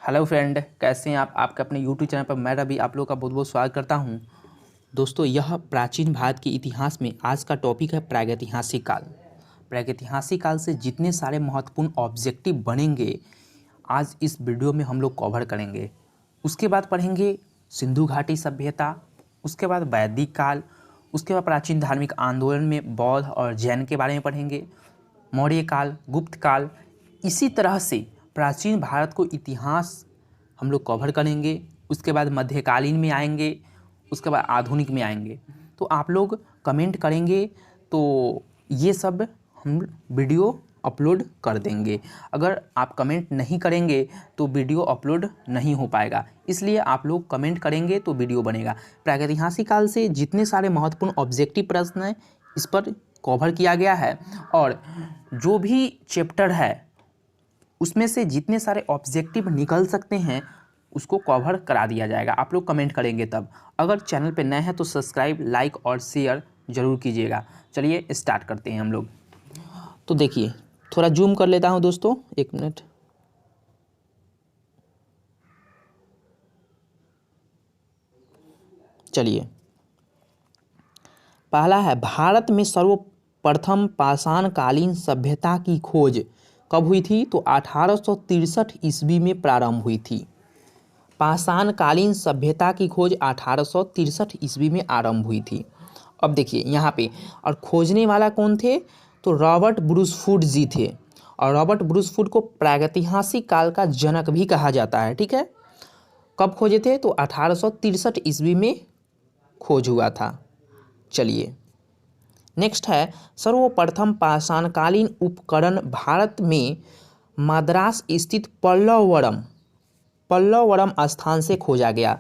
Hello friend, कैसे हैं आप। आपके अपने यूट्यूब चैनल पर मैं रवि आप लोग का बहुत बहुत स्वागत करता हूं। दोस्तों, यह प्राचीन भारत के इतिहास में आज का टॉपिक है प्रागैतिहासिक काल। प्रागैतिहासिक काल से जितने सारे महत्वपूर्ण ऑब्जेक्टिव बनेंगे आज इस वीडियो में हम लोग कवर करेंगे। उसके बाद पढ़ेंगे सिंधु घाटी सभ्यता, उसके बाद वैदिक काल, उसके बाद प्राचीन धार्मिक आंदोलन में बौद्ध और जैन के बारे में पढ़ेंगे, मौर्य काल, गुप्त काल। इसी तरह से प्राचीन भारत को इतिहास हम लोग कवर करेंगे। उसके बाद मध्यकालीन में आएंगे, उसके बाद आधुनिक में आएंगे। तो आप लोग कमेंट करेंगे तो ये सब हम वीडियो अपलोड कर देंगे। अगर आप कमेंट नहीं करेंगे तो वीडियो अपलोड नहीं हो पाएगा, इसलिए आप लोग कमेंट करेंगे तो वीडियो बनेगा। प्रागैतिहासिक काल से जितने सारे महत्वपूर्ण ऑब्जेक्टिव प्रश्न हैं इस पर कवर किया गया है, और जो भी चैप्टर है उसमें से जितने सारे ऑब्जेक्टिव निकल सकते हैं उसको कवर करा दिया जाएगा। आप लोग कमेंट करेंगे तब। अगर चैनल पे नए हैं तो सब्सक्राइब, लाइक और शेयर ज़रूर कीजिएगा। चलिए स्टार्ट करते हैं हम लोग। तो देखिए, थोड़ा जूम कर लेता हूं दोस्तों, एक मिनट। चलिए, पहला है भारत में सर्वप्रथम पाषाणकालीन सभ्यता की खोज कब हुई थी? तो 1863 ईस्वी में प्रारंभ हुई थी। पाषाणकालीन सभ्यता की खोज 1863 ईस्वी में आरंभ हुई थी। अब देखिए यहाँ पे, और खोजने वाला कौन थे? तो रॉबर्ट ब्रूसफुट जी थे। और रॉबर्ट ब्रूसफुट को प्रागैतिहासिक काल का जनक भी कहा जाता है। ठीक है, कब खोजे थे? तो 1863 ईस्वी में खोज हुआ था। चलिए नेक्स्ट है, सर्वप्रथम पाषाणकालीन उपकरण भारत में मद्रास स्थित पल्लवरम स्थान से खोजा गया।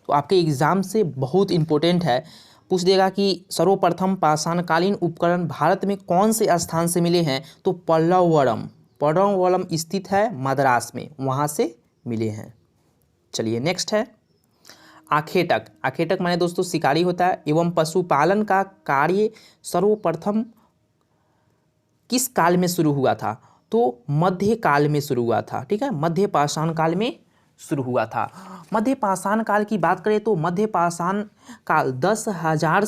तो आपके एग्जाम से बहुत इंपॉर्टेंट है, पूछ देगा कि सर्वप्रथम पाषाणकालीन उपकरण भारत में कौन से स्थान से मिले हैं? तो पल्लवरम स्थित है मद्रास में, वहाँ से मिले हैं। चलिए नेक्स्ट है, आखेटक माने दोस्तों शिकारी होता है एवं पशुपालन का कार्य सर्वप्रथम किस काल में शुरू हुआ था? तो मध्य काल में शुरू हुआ था। ठीक है, मध्य पाषाण काल में शुरू हुआ था। मध्य पाषाण काल की बात करें तो मध्य पाषाण काल 10,000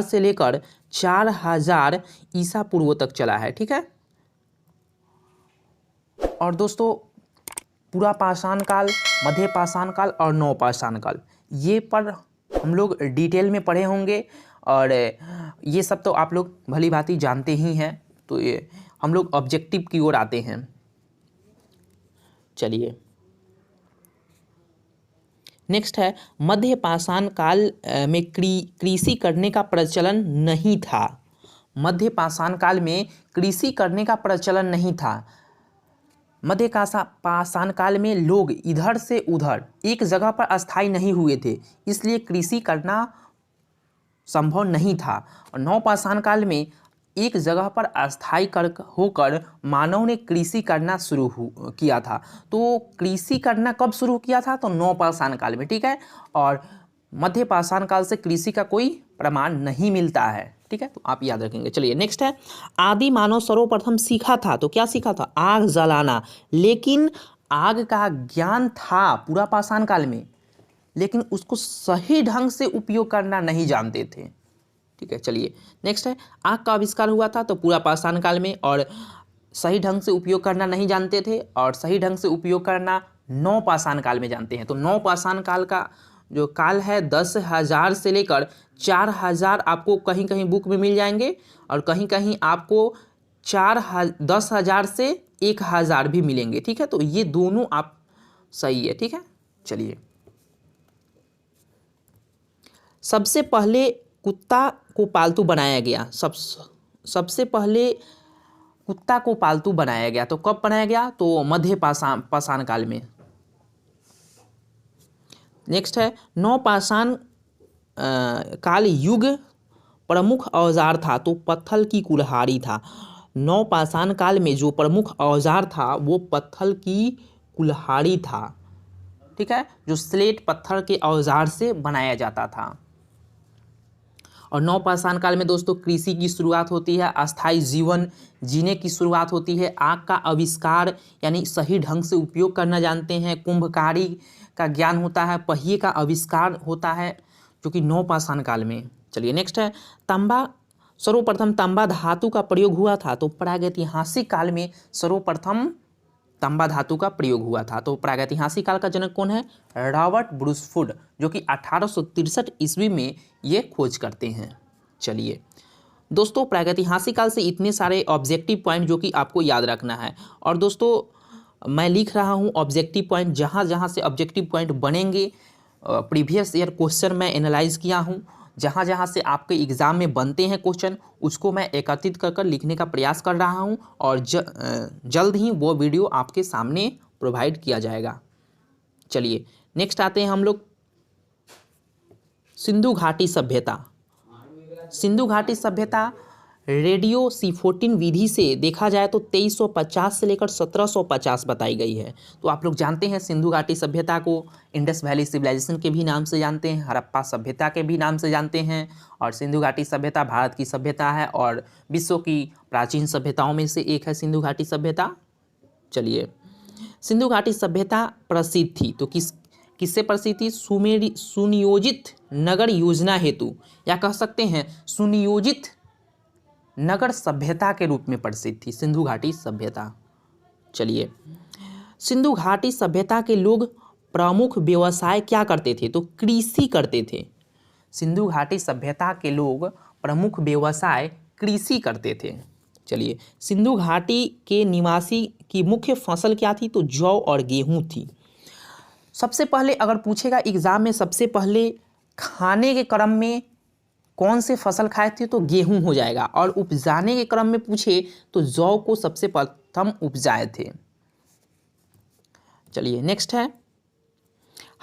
से लेकर 4,000 ईसा पूर्व तक चला है। ठीक है, और दोस्तों पूरा पाषाण काल, मध्य पाषाण काल और नवपाषाण काल, ये पर हम लोग डिटेल में पढ़े होंगे, और ये सब तो आप लोग भली भांति जानते ही हैं। तो ये हम लोग ऑब्जेक्टिव की ओर आते हैं। चलिए नेक्स्ट है, मध्य पाषाण काल में कृषि करने का प्रचलन नहीं था। मध्य पाषाण काल में कृषि करने का प्रचलन नहीं था। मध्य पाषाण काल में लोग इधर से उधर एक जगह पर अस्थायी नहीं हुए थे, इसलिए कृषि करना संभव नहीं था। और नवपाषाण काल में एक जगह पर अस्थायी होकर मानव ने कृषि करना शुरू किया था। तो कृषि करना कब शुरू किया था? तो नवपाषाण काल में। ठीक है, और मध्य पाषाण काल से कृषि का कोई प्रमाण नहीं मिलता है। ठीक है, तो आप याद रखेंगे। चलिए नेक्स्ट है, आदि मानव सर्वप्रथम सीखा था। तो क्या सीखा था? आग जलाना। लेकिन आग का ज्ञान था पूरा पाषाण काल में, लेकिन उसको सही ढंग से उपयोग करना नहीं जानते थे। ठीक है, चलिए नेक्स्ट है, आग का आविष्कार हुआ था तो पूरा पाषाण काल में, और सही ढंग से उपयोग करना नहीं जानते थे, और सही ढंग से उपयोग करना नवपाषाण काल में जानते हैं। तो नवपाषाण काल का जो काल है 10,000 से लेकर 4,000 आपको कहीं कहीं बुक में मिल जाएंगे, और कहीं कहीं आपको 10,000 से 1,000 भी मिलेंगे। ठीक है, तो ये दोनों आप सही है। ठीक है, चलिए सबसे पहले कुत्ता को पालतू बनाया गया। सबसे पहले कुत्ता को पालतू बनाया गया तो कब बनाया गया? तो मध्य पाषाण काल में। नेक्स्ट है, नवपाषाण काल युग प्रमुख औजार था तो पत्थर की कुल्हाड़ी था। नवपाषाण काल में जो प्रमुख औजार था वो पत्थर की कुल्हाड़ी था। ठीक है, जो स्लेट पत्थर के औजार से बनाया जाता था। और नवपाषाण काल में दोस्तों कृषि की शुरुआत होती है, अस्थायी जीवन जीने की शुरुआत होती है, आग का आविष्कार यानी सही ढंग से उपयोग करना जानते हैं, कुंभकारी का ज्ञान होता है, पहिए का आविष्कार होता है जो कि नवपाषाण काल में। चलिए नेक्स्ट है तांबा, सर्वप्रथम तांबा धातु का प्रयोग हुआ था तो प्रागैतिहासिक काल में सर्वप्रथम तांबा धातु का प्रयोग हुआ था। तो प्रागैतिहासिक काल का जनक कौन है? रॉबर्ट ब्रूसफुड, जो कि 1863 ईस्वी में ये खोज करते हैं। चलिए दोस्तों प्रागैतिहासिक काल से इतने सारे ऑब्जेक्टिव पॉइंट जो कि आपको याद रखना है। और दोस्तों मैं लिख रहा हूँ ऑब्जेक्टिव पॉइंट, जहाँ जहाँ से ऑब्जेक्टिव पॉइंट बनेंगे प्रीवियस ईयर क्वेश्चन मैं एनालाइज किया हूँ, जहाँ जहाँ से आपके एग्ज़ाम में बनते हैं क्वेश्चन उसको मैं एकत्रित कर लिखने का प्रयास कर रहा हूँ और जल्द ही वो वीडियो आपके सामने प्रोवाइड किया जाएगा। चलिए नेक्स्ट आते हैं हम लोग सिंधु घाटी सभ्यता। सिंधु घाटी सभ्यता रेडियो C14 विधि से देखा जाए तो 2350 से लेकर 1750 बताई गई है। तो आप लोग जानते हैं सिंधु घाटी सभ्यता को इंडस वैली सिविलाइजेशन के भी नाम से जानते हैं, हड़प्पा सभ्यता के भी नाम से जानते हैं। और सिंधु घाटी सभ्यता भारत की सभ्यता है और विश्व की प्राचीन सभ्यताओं में से एक है सिंधु घाटी सभ्यता। चलिए सिंधु घाटी सभ्यता प्रसिद्ध थी तो किससे प्रसिद्ध थी? सुनियोजित नगर योजना हेतु, या कह सकते हैं सुनियोजित नगर सभ्यता के रूप में प्रसिद्ध थी सिंधु घाटी सभ्यता। चलिए सिंधु घाटी सभ्यता के लोग प्रमुख व्यवसाय क्या करते थे? तो कृषि करते थे। सिंधु घाटी सभ्यता के लोग प्रमुख व्यवसाय कृषि करते थे। चलिए सिंधु घाटी के निवासी की मुख्य फसल क्या थी? तो जौ और गेहूं थी। सबसे पहले अगर पूछेगा एग्जाम में, सबसे पहले खाने के क्रम में कौन से फसल खाए थे? तो गेहूं हो जाएगा। और उपजाने के क्रम में पूछे तो जौ को सबसे प्रथम उपजाए थे। चलिए नेक्स्ट है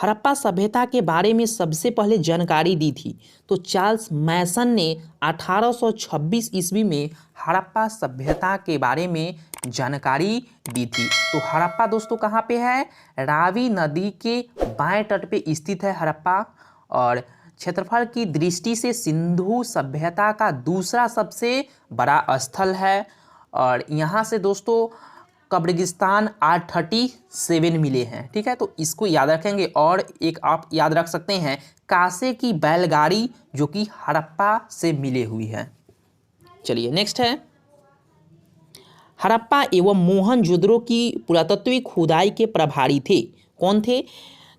हड़प्पा सभ्यता के बारे में सबसे पहले जानकारी दी थी तो चार्ल्स मैसन ने 1826 ईस्वी में हड़प्पा सभ्यता के बारे में जानकारी दी थी। तो हड़प्पा दोस्तों कहाँ पे है? रावी नदी के बाएं तट पे स्थित है हड़प्पा, और क्षेत्रफल की दृष्टि से सिंधु सभ्यता का दूसरा सबसे बड़ा स्थल है। और यहाँ से दोस्तों कब्रिस्तान 837 मिले हैं। ठीक है, तो इसको याद रखेंगे। और एक आप याद रख सकते हैं कांसे की बैलगाड़ी जो कि हड़प्पा से मिले हुई है। चलिए नेक्स्ट है हड़प्पा एवं मोहनजोदड़ो की पुरातत्विक खुदाई के प्रभारी थे। कौन थे?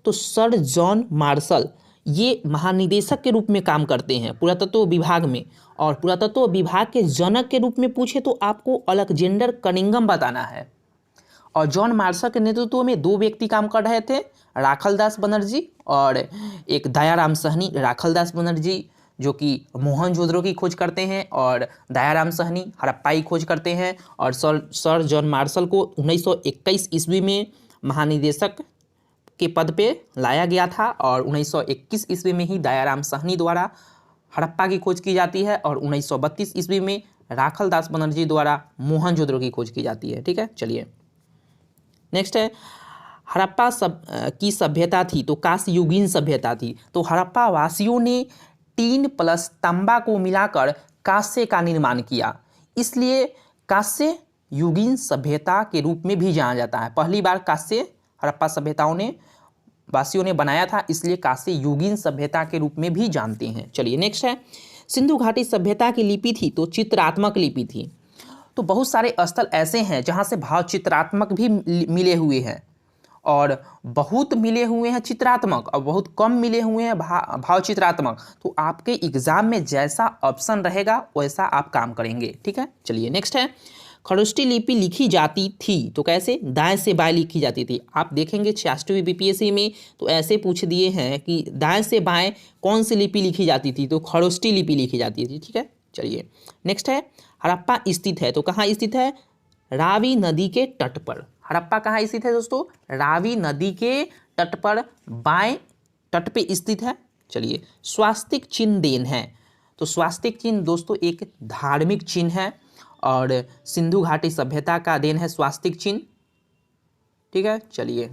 तो सर जॉन मार्शल, ये महानिदेशक के रूप में काम करते हैं पुरातत्व विभाग में। और पुरातत्व विभाग के जनक के रूप में पूछे तो आपको अलेक्जेंडर कनिंघम बताना है। और जॉन मार्शल के नेतृत्व में दो व्यक्ति काम कर रहे थे, राखलदास बनर्जी और एक दयाराम सहनी। राखलदास बनर्जी जो कि मोहनजोदड़ो की खोज करते हैं और दयाराम सहनी हड़प्पा की खोज करते हैं। और सर जॉन मार्शल को 1921 ईस्वी में महानिदेशक के पद पे लाया गया था और 1921 ईस्वी में ही दयाराम सहनी द्वारा हड़प्पा की खोज की जाती है और 1932 ईस्वी में राखलदास बनर्जी द्वारा मोहनजोदड़ो की खोज की जाती है। ठीक है, चलिए नेक्स्ट है हड़प्पा की सभ्यता थी तो कांस्ययुगीन सभ्यता थी। तो हड़प्पा वासियों ने टीन प्लस तांबा को मिलाकर कांस्य का निर्माण किया, इसलिए कांस्य युगीन सभ्यता के रूप में भी जाना जाता है। पहली बार कांस्य हड़प्पा सभ्यताओं ने वासियों ने बनाया था, इसलिए कांस्य युगीन सभ्यता के रूप में भी जानते हैं। चलिए नेक्स्ट है सिंधु घाटी सभ्यता की लिपि थी तो चित्रात्मक लिपि थी। तो बहुत सारे स्थल ऐसे हैं जहां से भाव चित्रात्मक भी मिले हुए हैं और बहुत मिले हुए हैं चित्रात्मक और बहुत कम मिले हुए हैं भाव चित्रात्मक। तो आपके एग्जाम में जैसा ऑप्शन रहेगा वैसा आप काम करेंगे। ठीक है, चलिए नेक्स्ट है खरोष्टी लिपि लिखी जाती थी तो कैसे? दाएं से बाएं लिखी जाती थी। आप देखेंगे 86वीं बीपीएससी में तो ऐसे पूछ दिए हैं कि दाएं से बाएं कौन सी लिपि लिखी जाती थी? तो खरोष्टी लिपि लिखी जाती थी। ठीक है, चलिए नेक्स्ट है हड़प्पा स्थित है तो कहाँ स्थित है? रावी नदी के तट पर। हड़प्पा कहाँ स्थित है दोस्तों? रावी नदी के तट पर बाएं तट पे स्थित है। चलिए स्वास्तिक चिन्ह देन है तो स्वास्तिक चिन्ह दोस्तों एक धार्मिक चिन्ह है और सिंधु घाटी सभ्यता का देन है स्वास्तिक चिन्ह। ठीक है, चलिए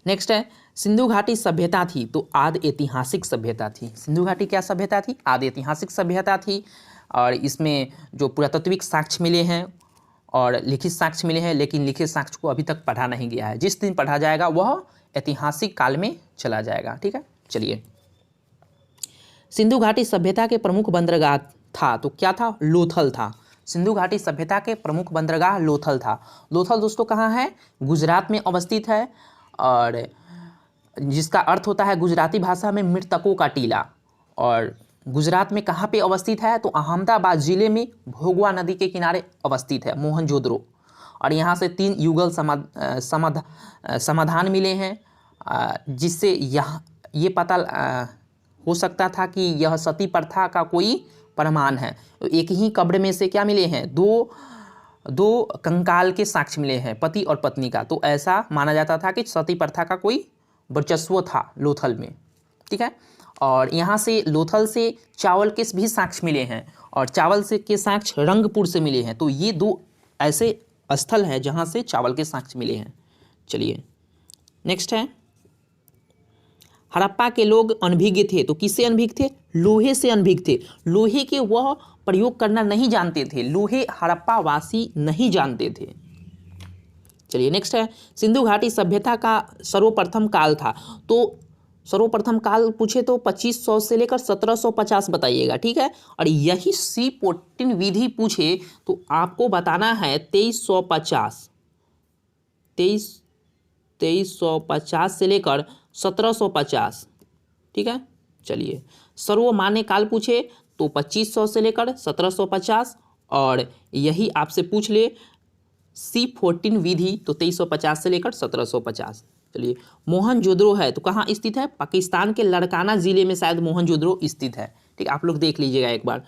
नेक्स्ट है सिंधु घाटी सभ्यता थी तो आदि ऐतिहासिक सभ्यता थी। सिंधु घाटी क्या सभ्यता थी? आदि ऐतिहासिक सभ्यता थी। और इसमें जो पुरातात्विक साक्ष्य मिले हैं और लिखित साक्ष्य मिले हैं, लेकिन लिखित साक्ष्य को अभी तक पढ़ा नहीं गया है। जिस दिन पढ़ा जाएगा वह ऐतिहासिक काल में चला जाएगा। ठीक है, चलिए। सिंधु घाटी सभ्यता के प्रमुख बंदरगाह था तो क्या था? लोथल था। सिंधु घाटी सभ्यता के प्रमुख बंदरगाह लोथल था। लोथल दोस्तों कहाँ है? गुजरात में अवस्थित है, और जिसका अर्थ होता है गुजराती भाषा में मृतकों का टीला। और गुजरात में कहाँ पे अवस्थित है? तो अहमदाबाद जिले में भोगवा नदी के किनारे अवस्थित है मोहनजोदड़ो। और यहाँ से 3 युगल समाधान मिले हैं, जिससे ये पता हो सकता था कि यह सती प्रथा का कोई प्रमाण है। तो एक ही कब्र में से क्या मिले हैं? दो कंकाल के साक्ष्य मिले हैं, पति और पत्नी का। तो ऐसा माना जाता था कि सती प्रथा का कोई वर्चस्व था लोथल में। ठीक है, और यहाँ से लोथल से चावल के भी साक्ष्य मिले हैं, और चावल से के साक्ष्य रंगपुर से मिले हैं। तो ये 2 ऐसे स्थल हैं जहाँ से चावल के साक्ष्य मिले हैं। चलिए, नेक्स्ट है, हड़प्पा के लोग अनभिज्ञ थे तो किससे अनभिज्ञ थे? लोहे से अनभिज्ञ थे। लोहे के वह प्रयोग करना नहीं जानते थे। लोहे हड़प्पा वासी नहीं जानते थे। चलिए, नेक्स्ट है, सिंधु घाटी सभ्यता का सर्वप्रथम काल था तो सर्वप्रथम काल पूछे तो 2500 से लेकर 1750 बताइएगा। ठीक है, और यही C14 विधि पूछे तो आपको बताना है 2350 से लेकर 1750। ठीक है, चलिए। सर्वमान्य काल पूछे तो 2500 से लेकर 1750, और यही आपसे पूछ ले C14 विधि तो 2350 से लेकर 1750। चलिए, मोहनजोदड़ो है तो कहाँ स्थित है? पाकिस्तान के लड़काना ज़िले में शायद मोहनजोदड़ो स्थित है। ठीक, आप लोग देख लीजिएगा एक बार।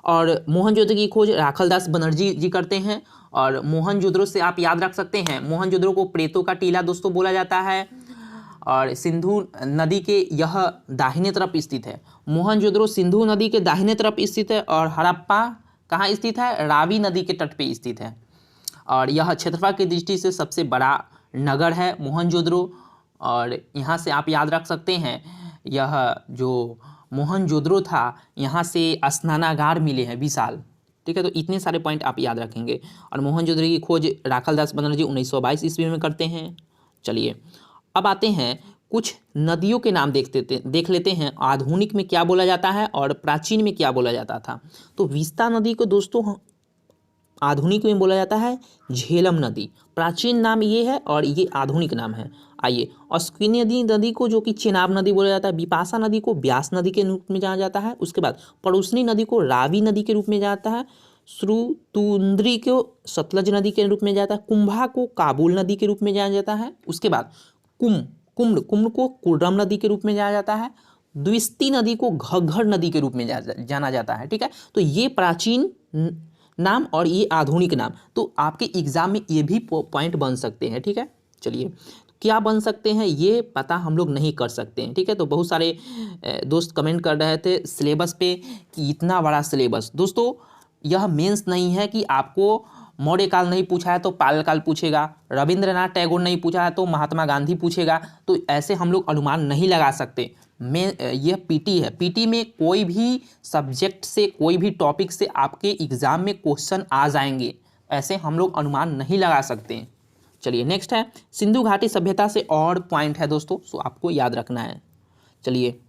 और मोहनजोदड़ो की खोज राखलदास बनर्जी जी करते हैं। और मोहनजोदड़ो से आप याद रख सकते हैं, मोहनजोदड़ो को प्रेतों का टीला दोस्तों बोला जाता है, और सिंधु नदी के यह दाहिने तरफ स्थित है। मोहनजोदड़ो सिंधु नदी के दाहिने तरफ स्थित है, और हड़प्पा कहाँ स्थित है? रावी नदी के तट पे स्थित है। और यह क्षेत्रफल की दृष्टि से सबसे बड़ा नगर है मोहनजोदड़ो। और यहाँ से आप याद रख सकते हैं, यह जो मोहनजोदड़ो था यहाँ से स्नानागार मिले हैं विशाल। ठीक है, तो इतने सारे पॉइंट आप याद रखेंगे। और मोहनजोदड़ो की खोज राखलदास बनर्जी 1922 ईस्वी में करते हैं। चलिए, अब आते हैं कुछ नदियों के नाम देख लेते हैं। आधुनिक में क्या बोला जाता है और प्राचीन में क्या बोला जाता था। तो विस्ता नदी को दोस्तों आधुनिक में बोला जाता है झेलम नदी। प्राचीन नाम ये है और ये आधुनिक नाम है। आइए, अश्विनी नदी को जो कि चेनाब नदी बोला जाता है, बिपाशा नदी को ब्यास नदी के रूप में जाना जाता है। उसके बाद पड़ोसनी नदी को रावी नदी के रूप में जाता है। श्रुतुंद्री को सतलज नदी के रूप में जाता है। कुंभा को काबुल नदी के रूप में जाना जाता है। उसके बाद कुम्भ को कुर्रम नदी के रूप में जाना जाता है। द्विस्ती नदी को घग्घर नदी के रूप में जाना जाता है। ठीक है, तो ये प्राचीन नाम और ये आधुनिक नाम। तो आपके एग्जाम में ये भी पॉइंट बन सकते हैं। ठीक है, चलिए, क्या बन सकते हैं ये पता हम लोग नहीं कर सकते हैं। ठीक है, तो बहुत सारे दोस्त कमेंट कर रहे थे सिलेबस पे कि इतना बड़ा सिलेबस। दोस्तों, यह मेंस नहीं है कि आपको मौर्य काल नहीं पूछा है तो पाल काल पूछेगा, रविंद्रनाथ टैगोर नहीं पूछा है तो महात्मा गांधी पूछेगा। तो ऐसे हम लोग अनुमान नहीं लगा सकते। यह पीटी है। पीटी में कोई भी सब्जेक्ट से, कोई भी टॉपिक से आपके एग्जाम में क्वेश्चन आ जाएंगे, ऐसे हम लोग अनुमान नहीं लगा सकते। चलिए, नेक्स्ट है, सिंधु घाटी सभ्यता से और पॉइंट है दोस्तों, सो आपको याद रखना है। चलिए,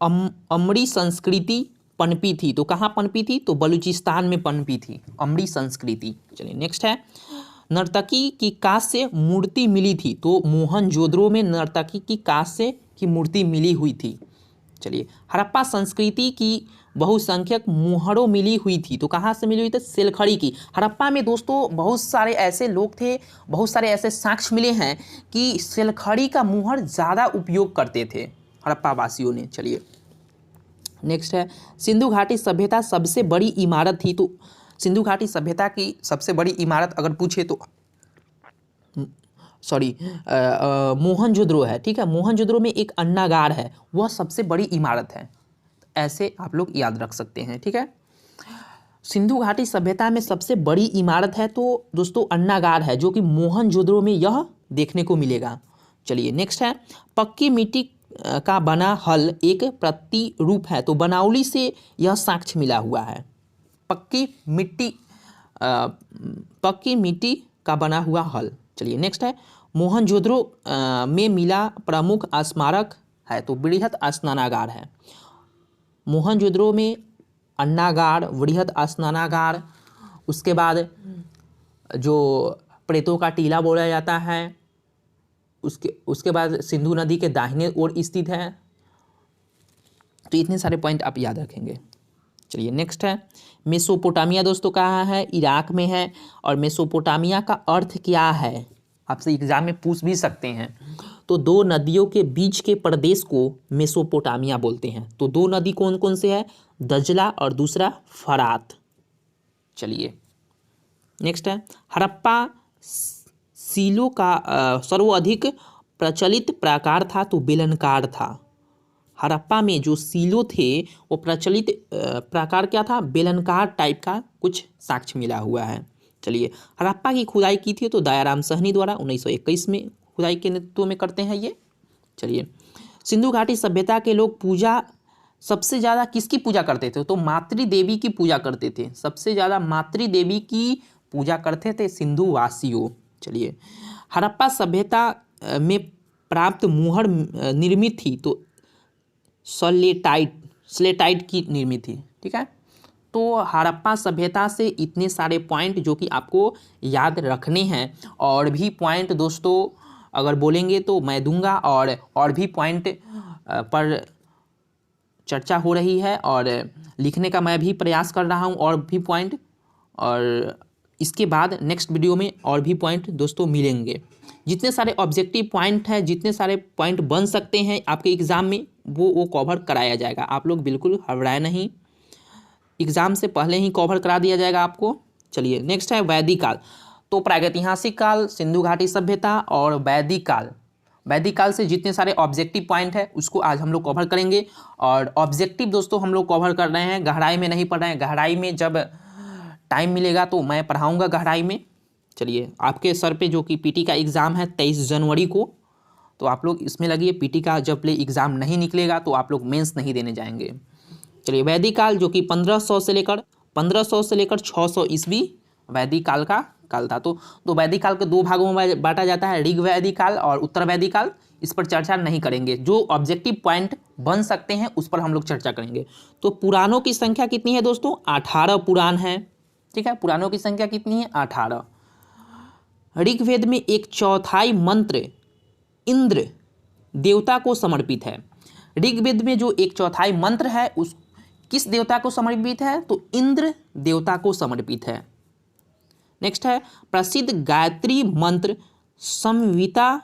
अमरी संस्कृति पनपी थी तो कहाँ पनपी थी? तो बलूचिस्तान में पनपी थी अमरी संस्कृति। चलिए, नेक्स्ट है, नर्तकी की कांस्य मूर्ति मिली थी तो मोहनजोदड़ो में नर्तकी की कांस्य की मूर्ति मिली हुई थी। चलिए, हड़प्पा संस्कृति की बहुसंख्यक मुहरों मिली हुई थी तो कहाँ से मिली हुई थी? सिलखड़ी की। हड़प्पा में दोस्तों बहुत सारे ऐसे लोग थे, बहुत सारे ऐसे साक्ष्य मिले हैं कि सिलखड़ी का मुहर ज़्यादा उपयोग करते थे हड़प्पा वासियों ने। चलिए, नेक्स्ट है, सिंधु घाटी सभ्यता सबसे बड़ी इमारत थी तो सिंधु घाटी सभ्यता की सबसे बड़ी इमारत अगर पूछे तो मोहनजोदड़ो है। ठीक है, मोहनजोदड़ो में एक अन्नागार है, वह सबसे बड़ी इमारत है। ऐसे आप लोग याद रख सकते हैं। ठीक है, सिंधु घाटी सभ्यता में सबसे बड़ी इमारत है तो दोस्तों अन्नागार है, जो कि मोहनजोदड़ो में यह देखने को मिलेगा। चलिए नेक्स्ट है, पक्की मिट्टी का बना हल एक प्रतिरूप है, तो बनावली से यह साक्ष्य मिला हुआ है। पक्की मिट्टी का बना हुआ हल। चलिए नेक्स्ट है, मोहनजोदड़ो में मिला प्रमुख स्मारक है, तो बृहत स्नानागार है। मोहनजोदड़ो में अन्नागार, बृहत स्नानागार, उसके बाद जो प्रेतों का टीला बोला जाता है, उसके बाद सिंधु नदी के दाहिने ओर स्थित है। तो इतने सारे पॉइंट आप याद रखेंगे। चलिए नेक्स्ट है, मेसोपोटामिया दोस्तों कहाँ है? इराक में है। और मेसोपोटामिया का अर्थ क्या है, आपसे एग्जाम में पूछ भी सकते हैं। तो दो नदियों के बीच के प्रदेश को मेसोपोटामिया बोलते हैं। तो दो नदी कौन कौन से है? दजला और दूसरा फरात। चलिए नेक्स्ट है, हड़प्पा सीलों का सर्वाधिक प्रचलित प्राकार था, तो बेलनकार था। हड़प्पा में जो सीलो थे वो प्रचलित प्रकार क्या था? बेलनकार टाइप का कुछ साक्ष्य मिला हुआ है। चलिए, हड़प्पा की खुदाई की थी तो दयाराम सहनी द्वारा 1921 में खुदाई के नेतृत्व में करते हैं ये। चलिए, सिंधु घाटी सभ्यता के लोग पूजा सबसे ज़्यादा किसकी पूजा करते थे? तो मातृदेवी की पूजा करते थे। सबसे ज़्यादा मातृदेवी की पूजा करते थे सिंधु वासियों। चलिए, हड़प्पा सभ्यता में प्राप्त मुहर निर्मित थी तो स्लेटाइट की निर्मित थी। ठीक है, तो हड़प्पा सभ्यता से इतने सारे पॉइंट जो कि आपको याद रखने हैं। और भी पॉइंट दोस्तों अगर बोलेंगे तो मैं दूंगा, और भी पॉइंट पर चर्चा हो रही है और लिखने का मैं भी प्रयास कर रहा हूं और भी पॉइंट। और इसके बाद नेक्स्ट वीडियो में और भी पॉइंट दोस्तों मिलेंगे। जितने सारे ऑब्जेक्टिव पॉइंट हैं, जितने सारे पॉइंट बन सकते हैं आपके एग्ज़ाम में, वो कवर कराया जाएगा। आप लोग बिल्कुल घबराए नहीं, एग्ज़ाम से पहले ही कवर करा दिया जाएगा आपको। चलिए नेक्स्ट है वैदिक काल। तो प्रागैतिहासिक काल, सिंधु घाटी सभ्यता और वैदिक काल। वैदिक काल से जितने सारे ऑब्जेक्टिव पॉइंट है उसको आज हम लोग कवर करेंगे। और ऑब्जेक्टिव दोस्तों हम लोग कवर कर रहे हैं, गहराई में नहीं पढ़ रहे हैं। गहराई में जब टाइम मिलेगा तो मैं पढ़ाऊँगा गहराई में। चलिए, आपके सर पे जो कि पीटी का एग्ज़ाम है 23 जनवरी को, तो आप लोग इसमें लगिए। पीटी का जब ले एग्ज़ाम नहीं निकलेगा तो आप लोग मेंस नहीं देने जाएंगे। चलिए, वैदिक काल जो कि 1500 से लेकर 600 ईस्वी वैदिक काल का काल था। तो वैदिक काल के दो भागों में बांटा जाता है, ऋग वैदिक काल और उत्तर वैदिक काल। इस पर चर्चा नहीं करेंगे, जो ऑब्जेक्टिव पॉइंट बन सकते हैं उस पर हम लोग चर्चा करेंगे। तो पुराणों की संख्या कितनी है दोस्तों? 18 पुराण है। ठीक है, पुराणों की संख्या कितनी है? 18। ऋग्वेद में 1/4 मंत्र इंद्र देवता को समर्पित है। ऋग्वेद में जो 1/4 मंत्र है उस किस देवता को समर्पित है? तो इंद्र देवता को समर्पित है। नेक्स्ट है, प्रसिद्ध गायत्री मंत्र संविता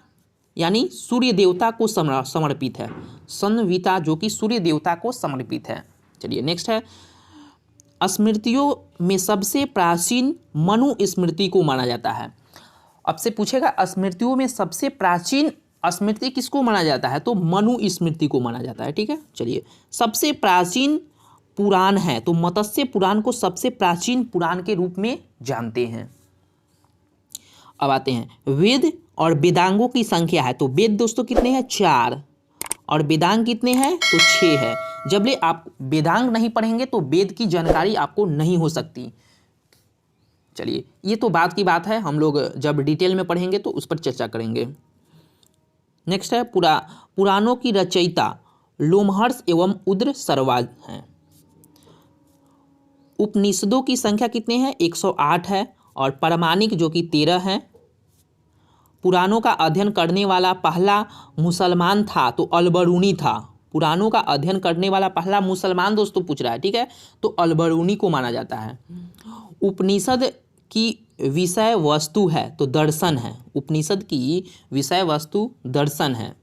यानी सूर्य देवता को समर्पित है। संविता जो कि सूर्य देवता को समर्पित है। चलिए नेक्स्ट है, स्मृतियों में सबसे प्राचीन मनु स्मृति को माना जाता है। अब से पूछेगा स्मृतियों में सबसे प्राचीन स्मृति किसको माना जाता है? तो मनु स्मृति को माना जाता है। ठीक है, चलिए, सबसे प्राचीन पुराण है तो मत्स्य पुराण को सबसे प्राचीन पुराण के रूप में जानते हैं। अब आते हैं वेद और वेदांगों की संख्या है। तो वेद दोस्तों कितने हैं? 4 और वेदांग कितने हैं? तो 6 है। जब ले आप वेदांग नहीं पढ़ेंगे तो वेद की जानकारी आपको नहीं हो सकती। चलिए, ये तो बात की बात है, हम लोग जब डिटेल में पढ़ेंगे तो उस पर चर्चा करेंगे। नेक्स्ट है, पुराणों की रचयिता लोमहर्ष एवं उद्र सरवाज हैं। उपनिषदों की संख्या कितने हैं? 108 है। और प्रामाणिक जो कि 13 है। पुराणों का अध्ययन करने वाला पहला मुसलमान था तो अलबरूनी था। पुराणों का अध्ययन करने वाला पहला मुसलमान दोस्तों पूछ रहा है। ठीक है, तो अलबरूनी को माना जाता है। उपनिषद की विषय वस्तु है तो दर्शन है। उपनिषद की विषय वस्तु दर्शन है।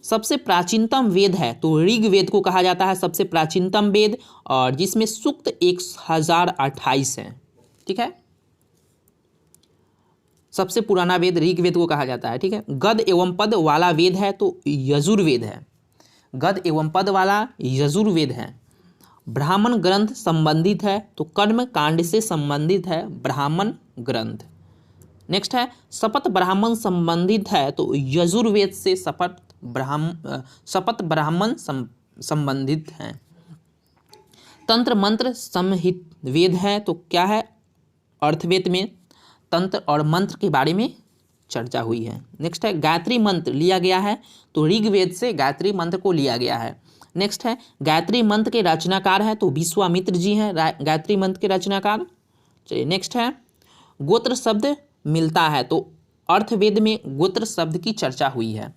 सबसे प्राचीनतम वेद है तो ऋग्वेद को कहा जाता है सबसे प्राचीनतम वेद, और जिसमें सूक्त 1028 है। ठीक है, सबसे पुराना वेद ऋग्वेद को कहा जाता है। ठीक है, गद एवं पद वाला वेद है तो यजुर्वेद है। गद एवं पद वाला यजुर्वेद है। ब्राह्मण ग्रंथ संबंधित है तो कर्म कांड से संबंधित है ब्राह्मण ग्रंथ। नेक्स्ट है शपथ ब्राह्मण संबंधित है तो यजुर्वेद से शपथ ब्राह्मण संबंधित है। तंत्र मंत्र संहित वेद है तो क्या है, अर्थवेद में तंत्र और मंत्र के बारे में चर्चा हुई है। नेक्स्ट है गायत्री मंत्र लिया गया है तो ऋग्वेद से गायत्री मंत्र को लिया गया है। नेक्स्ट है गायत्री मंत्र के रचनाकार है तो विश्वामित्र जी हैं गायत्री मंत्र के रचनाकार। चलिए नेक्स्ट है गोत्र शब्द मिलता है तो अर्थवेद में गोत्र शब्द की चर्चा हुई है।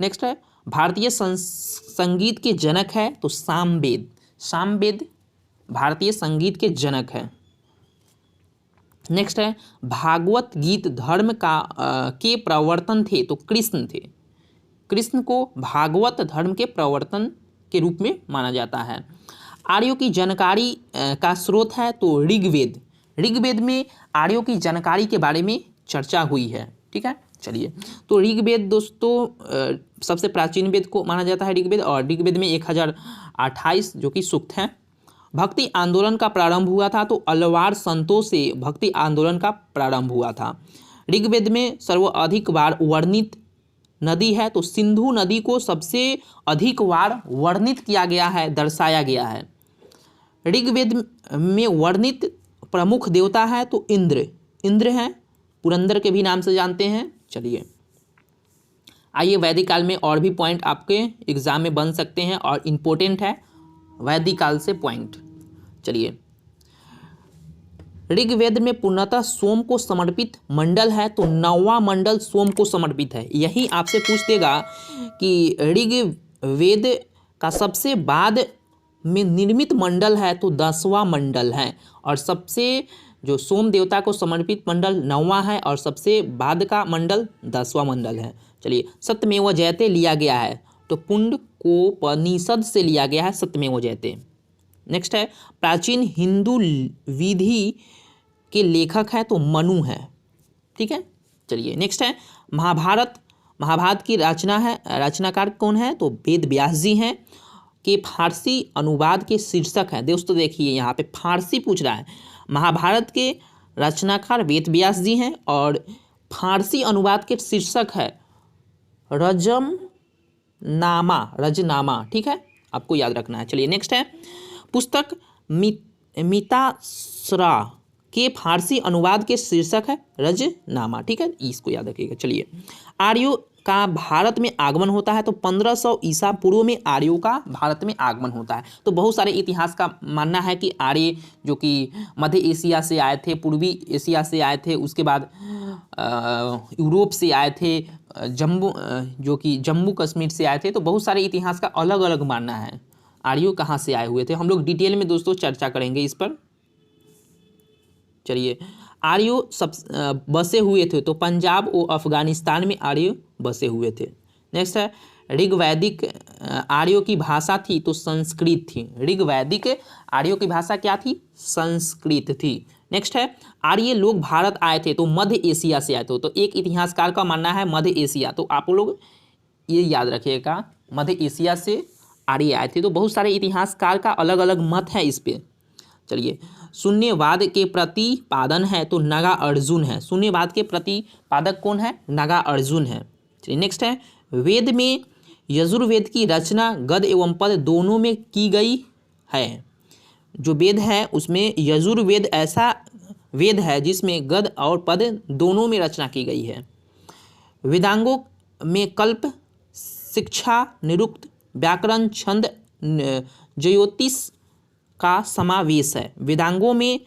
नेक्स्ट है भारतीय संगीत के जनक है तो सामवेद, सामवेद भारतीय संगीत के जनक है। नेक्स्ट है भागवत गीत धर्म के प्रवर्तन थे तो कृष्ण थे, कृष्ण को भागवत धर्म के प्रवर्तन के रूप में माना जाता है। आर्यों की जानकारी का स्रोत है तो ऋग्वेद, ऋग्वेद में आर्यों की जानकारी के बारे में चर्चा हुई है। ठीक है, चलिए तो ऋग्वेद दोस्तों सबसे प्राचीन वेद को माना जाता है ऋग्वेद, और ऋग्वेद में 1028 जो कि सूक्त हैं। भक्ति आंदोलन का प्रारंभ हुआ था तो अलवार संतों से भक्ति आंदोलन का प्रारंभ हुआ था। ऋग्वेद में सर्वाधिक बार वर्णित नदी है तो सिंधु नदी को सबसे अधिक बार वर्णित किया गया है, दर्शाया गया है। ऋग्वेद में वर्णित प्रमुख देवता है तो इंद्र, इंद्र हैं, पुरंदर के भी नाम से जानते हैं। चलिए आइए वैदिक काल में और भी पॉइंट आपके एग्जाम में बन सकते हैं और इम्पोर्टेंट है वैदिक काल से पॉइंट। चलिए ऋग्वेद में पूर्णतः सोम को समर्पित मंडल है तो 9वां मंडल सोम को समर्पित है। यही आपसे पूछ देगा कि ऋग्वेद का सबसे बाद में निर्मित मंडल है तो 10वां मंडल है, और सबसे जो सोम देवता को समर्पित मंडल 9वां है और सबसे बाद का मंडल 10वां मंडल है। चलिए सत्यमेव जयते लिया गया है तो पुंडकोपनिषद से लिया गया है सत्यमेव जयते। नेक्स्ट है प्राचीन हिंदू विधि के लेखक है तो मनु है। ठीक है, चलिए नेक्स्ट है महाभारत, महाभारत की रचना है, रचनाकार कौन है तो वेद व्यास जी हैं, के फारसी अनुवाद के शीर्षक हैं। दोस्तों देखिए यहाँ पे फारसी पूछ रहा है, महाभारत के रचनाकार वेद व्यास जी हैं और फारसी अनुवाद के शीर्षक है रजनामा, रजनामा। ठीक है, आपको याद रखना है। चलिए नेक्स्ट है पुस्तक मितासरा के फारसी अनुवाद के शीर्षक है रजनामा। ठीक है, इसको याद रखिएगा। चलिए आर्यों का भारत में आगमन होता है तो 1500 ईसा पूर्व में आर्यों का भारत में आगमन होता है। तो बहुत सारे इतिहास का मानना है कि आर्य जो कि मध्य एशिया से आए थे, पूर्वी एशिया से आए थे, उसके बाद यूरोप से आए थे, जो कि जम्मू कश्मीर से आए थे। तो बहुत सारे इतिहास का अलग अलग मानना है आर्यों कहाँ से आए हुए थे। हम लोग डिटेल में दोस्तों चर्चा करेंगे इस पर। चलिए आर्य सब बसे हुए थे तो पंजाब और अफगानिस्तान में आर्य बसे हुए थे। नेक्स्ट है ऋग्वैदिक आर्यों की भाषा थी तो संस्कृत थी। ऋग्वैदिक आर्यों की भाषा क्या थी, संस्कृत थी। नेक्स्ट है आर्य लोग भारत आए थे तो मध्य एशिया से आए थे। तो एक इतिहासकार का मानना है मध्य एशिया, तो आप लोग ये याद रखिएगा मध्य एशिया से आर्य आए थे। तो बहुत सारे इतिहासकार का अलग अलग मत है इस पे। चलिए शून्यवाद के प्रतिपादन है तो नागा अर्जुन है। शून्यवाद के प्रतिपादक कौन है, नागा अर्जुन है। चलिए नेक्स्ट है वेद में यजुर्वेद की रचना गद एवं पद दोनों में की गई है। जो वेद है उसमें यजुर्वेद ऐसा वेद है जिसमें गद और पद दोनों में रचना की गई है। वेदांगों में कल्प, शिक्षा, निरुक्त, व्याकरण, छंद, ज्योतिष का समावेश है। वेदांगों में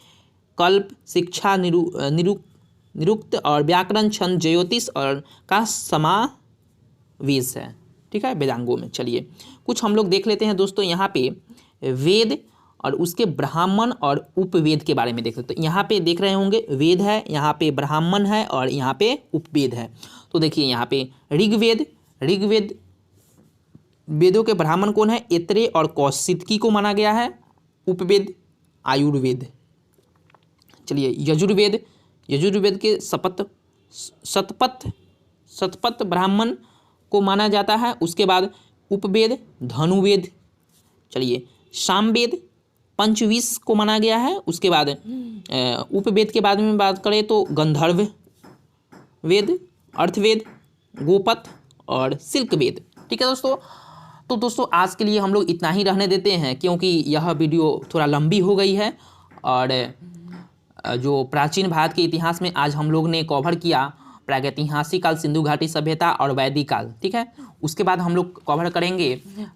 कल्प, शिक्षा, निरुक्त और व्याकरण, छंद, ज्योतिष और का समावेश है। ठीक है, वेदांगों में। चलिए कुछ हम लोग देख लेते हैं दोस्तों। यहाँ पे वेद और उसके ब्राह्मण और उपवेद के बारे में देख लेते हैं। यहाँ पे देख रहे होंगे वेद है, यहाँ पे ब्राह्मण है और यहाँ पे उपवेद है। तो देखिए यहाँ पे ऋग्वेद, ऋग्वेद वेदों के ब्राह्मण कौन है, ऐत्रेय और कौशिकी को माना गया है। उपवेद आयुर्वेद। चलिए यजुर्वेद, यजुर्वेद के शतपथ ब्राह्मण को माना जाता है। उसके बाद उपवेद धनुवेद। चलिए सामवेद पंचविश को माना गया है। उसके बाद उपवेद के बाद में बात करें तो गंधर्व वेद, अर्थवेद, गोपथ और सिल्क वेद। ठीक है दोस्तों, तो दोस्तों आज के लिए हम लोग इतना ही रहने देते हैं, क्योंकि यह वीडियो थोड़ा लंबी हो गई है। और जो प्राचीन भारत के इतिहास में आज हम लोग ने कवर किया प्रागैतिहासिक काल, सिंधु घाटी सभ्यता और वैदिक काल। ठीक है, उसके बाद हम लोग कवर करेंगे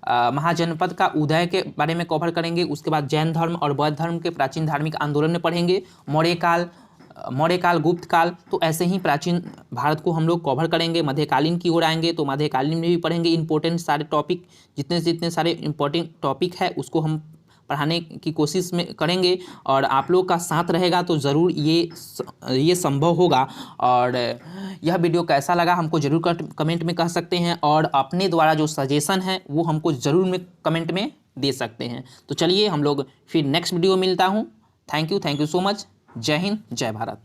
महाजनपद का उदय के बारे में कवर करेंगे। उसके बाद जैन धर्म और बौद्ध धर्म के प्राचीन धार्मिक आंदोलन में पढ़ेंगे। मौर्य काल, गुप्त काल, तो ऐसे ही प्राचीन भारत को हम लोग कवर करेंगे। मध्यकालीन की ओर आएंगे तो मध्यकालीन में भी पढ़ेंगे। इंपॉर्टेंट सारे टॉपिक, जितने सारे इंपॉर्टेंट टॉपिक है उसको हम पढ़ाने की कोशिश में करेंगे। और आप लोग का साथ रहेगा तो ज़रूर ये संभव होगा। और यह वीडियो कैसा लगा हमको ज़रूर कमेंट में कह सकते हैं, और अपने द्वारा जो सजेशन है वो हमको ज़रूर में कमेंट में दे सकते हैं। तो चलिए हम लोग फिर नेक्स्ट वीडियो मिलता हूँ। Thank you so much. जय हिंद, जय भारत।